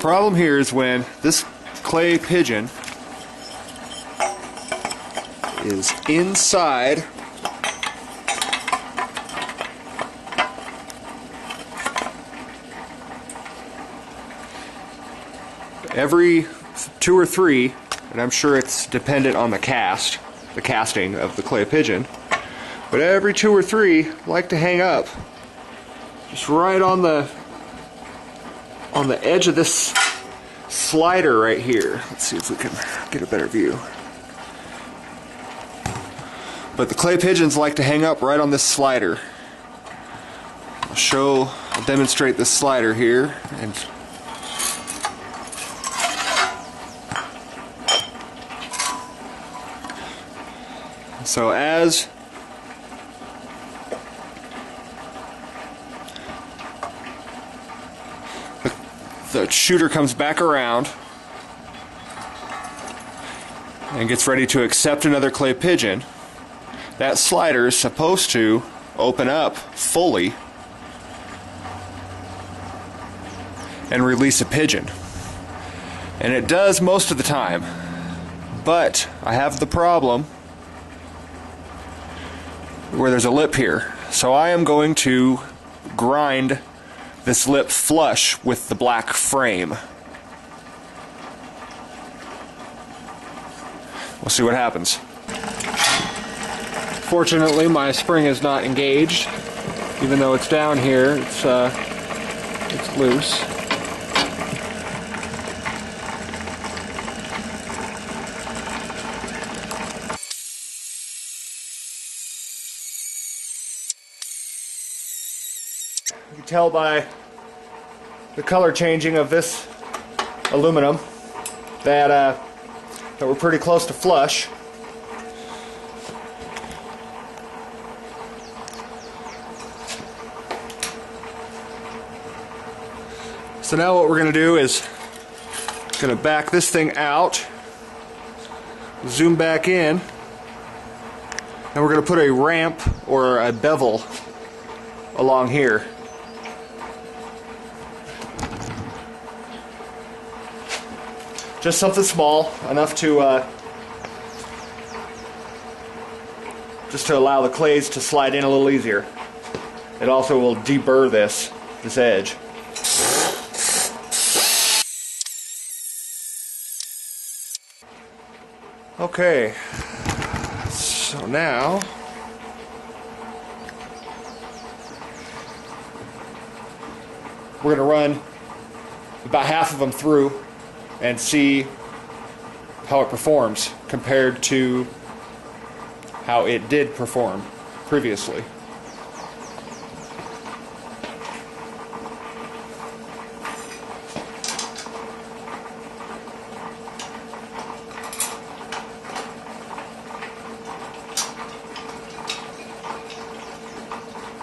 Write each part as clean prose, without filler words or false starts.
problem here is when this clay pigeon is inside every 2 or 3, and I'm sure it's dependent on the casting of the clay pigeon, but every 2 or 3 like to hang up just right on the edge of this slider right here. Let's see if we can get a better view. But the clay pigeons like to hang up right on this slider. I'll demonstrate this slider here. And so as the shooter comes back around and gets ready to accept another clay pigeon, that slider is supposed to open up fully and release a pigeon. And it does most of the time. But I have the problem where there's a lip here. So I am going to grind this lip flush with the black frame. We'll see what happens. Fortunately, my spring is not engaged. Even though it's down here, it's loose. You can tell by the color changing of this aluminum that we're pretty close to flush. So now what we're going to do is going to back this thing out, zoom back in, and we're going to put a ramp or a bevel along here. Just something small, enough to just to allow the clays to slide in a little easier. It also will deburr this edge. Okay, so now we're going to run about half of them through and see how it performs compared to how it did perform previously.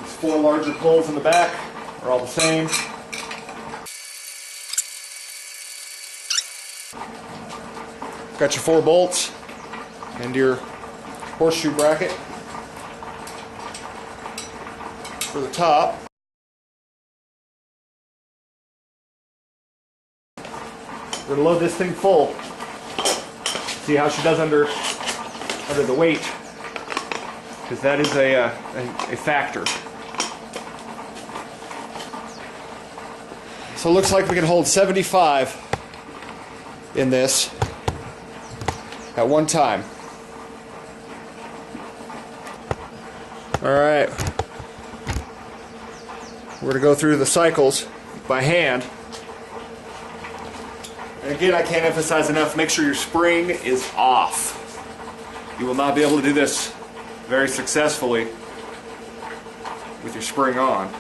These 4 larger poles in the back are all the same. Got your 4 bolts and your horseshoe bracket for the top. We're going to load this thing full. See how she does under the weight, because that is a factor. So it looks like we can hold 75 in this at one time. Alright, we're going to go through the cycles by hand. And again, I can't emphasize enough, make sure your spring is off. You will not be able to do this very successfully with your spring on.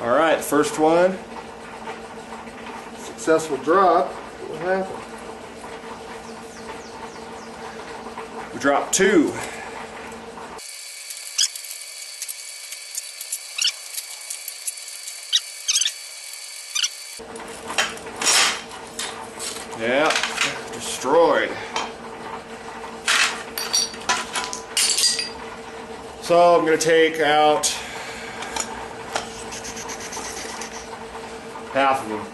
Alright, first one, successful drop. What happened? We dropped 2. Yeah, destroyed. So I'm going to take out half of them.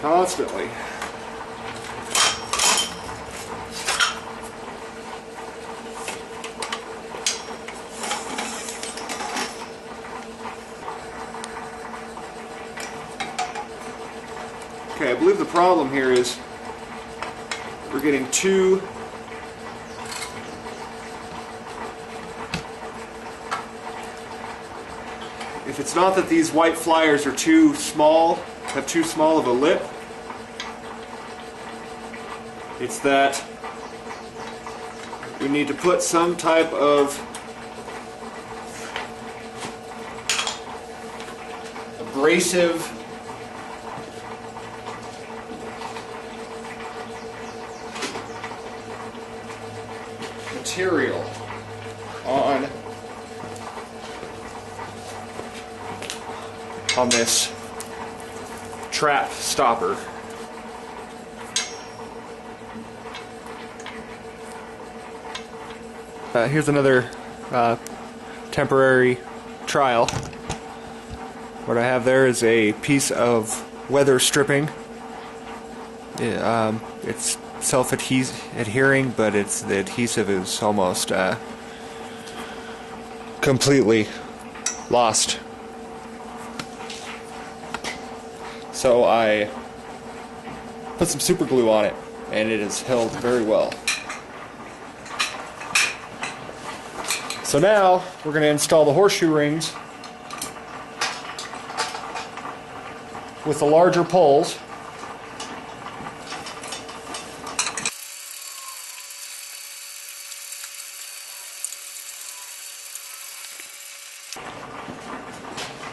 Constantly. Okay, I believe the problem here is we're getting too if it's not that these white flyers are too small, have too small of a lip, it's that we need to put some type of abrasive material on this trap stopper. Here's another temporary trial. What I have there is a piece of weather stripping. It's self-adhering, but the adhesive is almost completely lost. So I put some super glue on it, and it has held very well. So now we're going to install the horseshoe rings with the larger poles.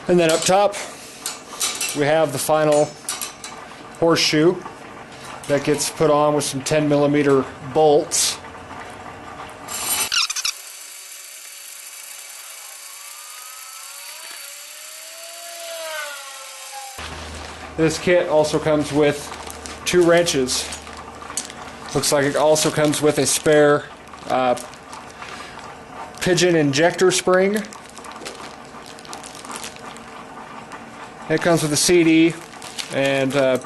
And then up top we have the final horseshoe that gets put on with some 10mm bolts. This kit also comes with 2 wrenches. Looks like it also comes with a spare pigeon injector spring. It comes with a CD and a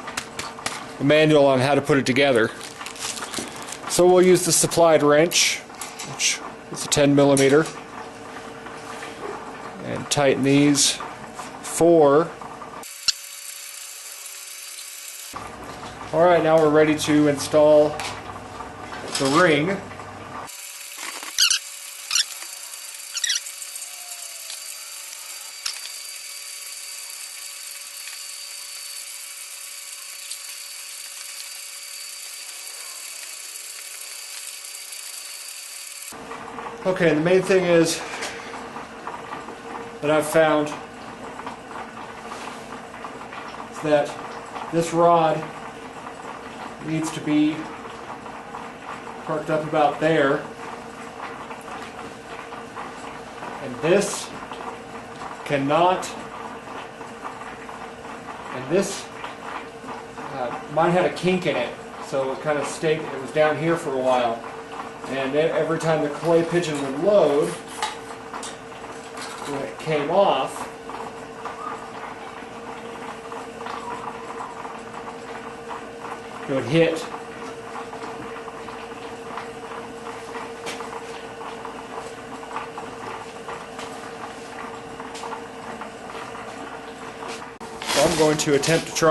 manual on how to put it together. So we'll use the supplied wrench, which is a 10mm, and tighten these 4. Alright, now we're ready to install the ring. Okay, the main thing is that I've found is that this rod needs to be parked up about there, and this cannot, and this mine had a kink in it, so it kind of stayed, it was down here for a while, and every time the clay pigeon would load, when it came off, it would hit. So I'm going to attempt to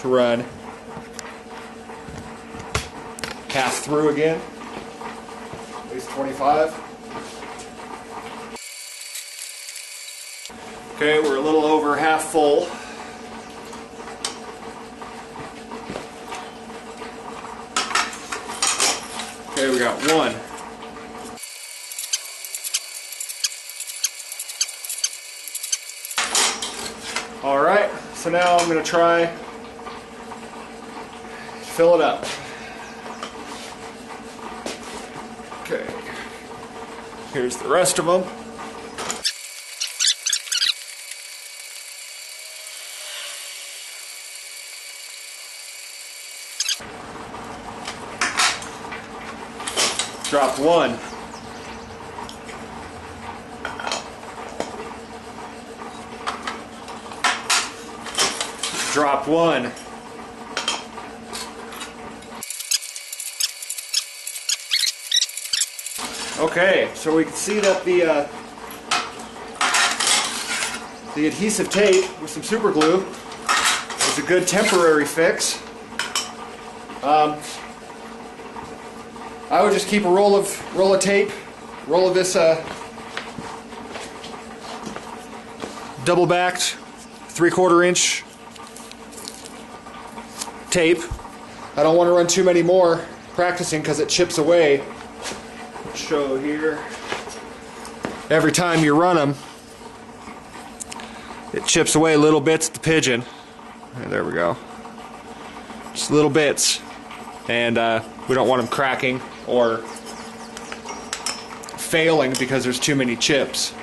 run cast through again, at least 25. Okay, we're a little over half full. Okay, we got 1. Alright, so now I'm going to try to fill it up. Okay. Here's the rest of them. Dropped one. Dropped one. Okay, so we can see that the adhesive tape with some super glue is a good temporary fix. I would just keep a roll of tape, roll of this double-backed 3/4 inch tape. I don't want to run too many more practicing because it chips away. I'll show here. Every time you run them, it chips away little bits at the pigeon. There we go. Just little bits. And we don't want them cracking or failing because there's too many chips.